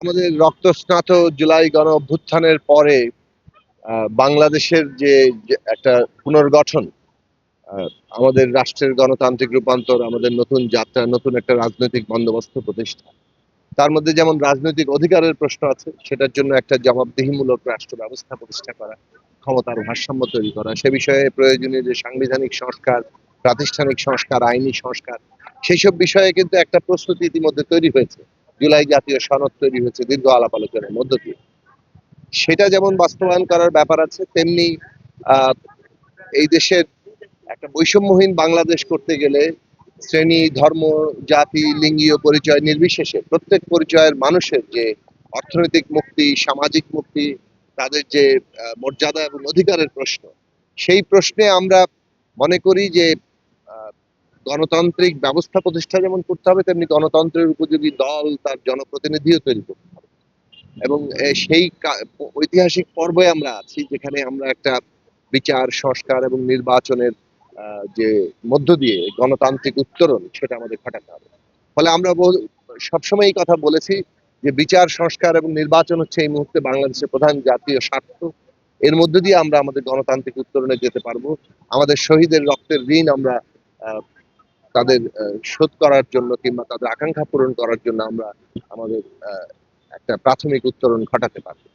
আমাদের রক্তস্নাত জুলাই গণ অভ্যুত্থানের পরে বাংলাদেশের যে একটা পুনর্গঠন, আহ, আমাদের রাষ্ট্রের গণতান্ত্রিক রূপান্তর, আমাদের নতুন যাত্রা, নতুন একটা রাজনৈতিক বন্দোবস্ত প্রতিষ্ঠা, তার মধ্যে যেমন রাজনৈতিক অধিকারের প্রশ্ন আছে, সেটার জন্য একটা জবাবদিহিমূলক রাষ্ট্র ব্যবস্থা প্রতিষ্ঠা করা, ক্ষমতার ভারসাম্য তৈরি করা, সে বিষয়ে প্রয়োজনীয় যে সাংবিধানিক সংস্কার, প্রাতিষ্ঠানিক সংস্কার, আইনি সংস্কার, সেই সব বিষয়ে কিন্তু একটা প্রস্তুতি ইতিমধ্যে তৈরি হয়েছে। জুলাই জাতীয় সনদ তৈরি হয়েছে দীর্ঘ আলাপ আলোচনার মধ্য দিয়ে। সেটা যেমন বাস্তবায়ন করার ব্যাপার আছে, তেমনি আহ, এই দেশের একটা বৈষম্যহীন বাংলাদেশ করতে গেলে শ্রেণী, ধর্ম, জাতি, লিঙ্গীয় পরিচয় নির্বিশেষে প্রত্যেক পরিচয়ের মানুষের যে অর্থনৈতিক মুক্তি, সামাজিক মুক্তি, তাদের যে মর্যাদা এবং অধিকারের প্রশ্ন, সেই প্রশ্নে আমরা মনে করি যে আহ, গণতান্ত্রিক ব্যবস্থা প্রতিষ্ঠা যেমন করতে হবে, তেমনি গণতন্ত্রের উপযোগী দল, তার জনপ্রতিনিধিও তৈরি করতে হবে। এবং সেই ঐতিহাসিক পর্বে আমরা আছি, যেখানে আমরা একটা বিচার, সংস্কার এবং নির্বাচনের যে মধ্য দিয়ে গণতান্ত্রিক উত্তরণ, সেটা আমাদের ঘটাতে হবে। ফলে আমরা সবসময় এই কথা বলেছি যে বিচার, সংস্কার এবং নির্বাচন হচ্ছে এই মুহূর্তে বাংলাদেশের প্রধান জাতীয় স্বার্থ। এর মধ্য দিয়ে আমরা আমাদের গণতান্ত্রিক উত্তরণে যেতে পারবো। আমাদের শহীদের রক্তের ঋণ আমরা আহ, তাদের শোধ করার জন্য, কিংবা তাদের আকাঙ্ক্ষা পূরণ করার জন্য আমরা আমাদের একটা প্রাথমিক উত্তরণ ঘটাতে পারবো।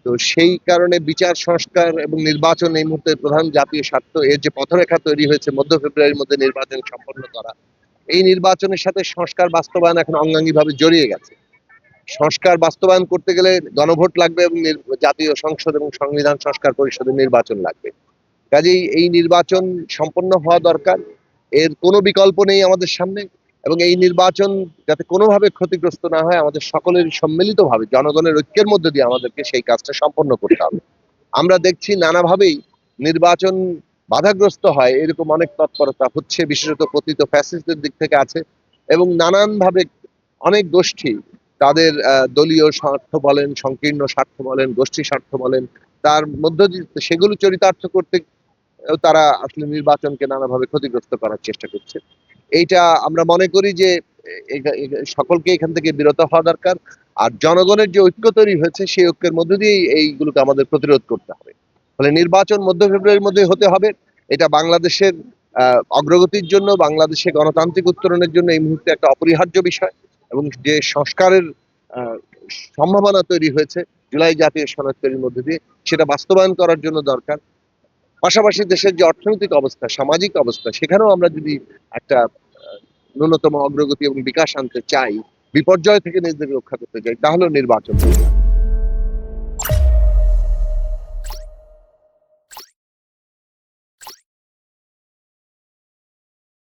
তো সেই কারণে বিচার, সংস্কার এবং নির্বাচন এই মুহূর্তে প্রধান জাতীয় স্বার্থ। এর যে পথরেখা তৈরি হয়েছে মধ্য ফেব্রুয়ারির মধ্যে নির্বাচন সম্পন্ন করা, এই নির্বাচনের সাথে সংস্কার বাস্তবায়ন এখন অঙ্গাঙ্গিভাবে জড়িয়ে গেছে। সংস্কার বাস্তবায়ন করতে গেলে গণভোট লাগবে এবং জাতীয় সংসদ এবং সংবিধান সংস্কার পরিষদের নির্বাচন লাগবে। কাজেই এই নির্বাচন সম্পন্ন হওয়া দরকার। এর কোনো বিকল্প নেই আমাদের সামনে। এবং এই নির্বাচন যাতে কোনোভাবে ক্ষতিগ্রস্ত না হয়, আমাদের সকলেরই সম্মিলিতভাবে জনগণের ঐক্যের মধ্য দিয়ে আমাদেরকে সেই কাজটা সম্পন্ন করতে হবে। আমরা দেখছি নানাভাবেই নির্বাচন বাধাগ্রস্ত হয়, এরকম অনেক তৎপরতা হচ্ছে, বিশেষত পতিত ফ্যাসিস্টদের দিক থেকে আছে। এবং নানানভাবে অনেক গোষ্ঠী তাদের দলীয় স্বার্থ বলেন, সংকীর্ণ স্বার্থ বলেন, গোষ্ঠী স্বার্থ বলেন, তার মধ্য দিয়ে সেগুলো চরিতার্থ করতে তারা আসলে নির্বাচনকে নানাভাবে ক্ষতিগ্রস্ত করার চেষ্টা করছে। এইটা আমরা মনে করি যে সকলকে এখান থেকে বিরত হওয়া দরকার। আর জনগণের যে ঐক্য তৈরি হয়েছে, সেই ঐক্যের মধ্য দিয়েই এইগুলোকে আমাদের প্রতিরোধ করতে হবে। ফলে নির্বাচন মধ্য ফেব্রুয়ারির মধ্যে হতে হবে। এটা বাংলাদেশের অগ্রগতির জন্য, বাংলাদেশে গণতান্ত্রিক উত্তরণের জন্য এই মুহূর্তে একটা অপরিহার্য বিষয়। এবং যে সংস্কারের আহ, সম্ভাবনা তৈরি হয়েছে জুলাই জাতীয় সনদ তৈরির মধ্যে দিয়ে, সেটা বাস্তবায়ন করার জন্য দরকার। পাশাপাশি দেশের যে অর্থনৈতিক অবস্থা, সামাজিক অবস্থা, সেখানেও আমরা যদি একটা ন্যূনতম অগ্রগতি এবং বিকাশ আনতে চাই, বিপর্যয় থেকে নিজেদের রক্ষা করতে চাই, তাহলে নির্বাচন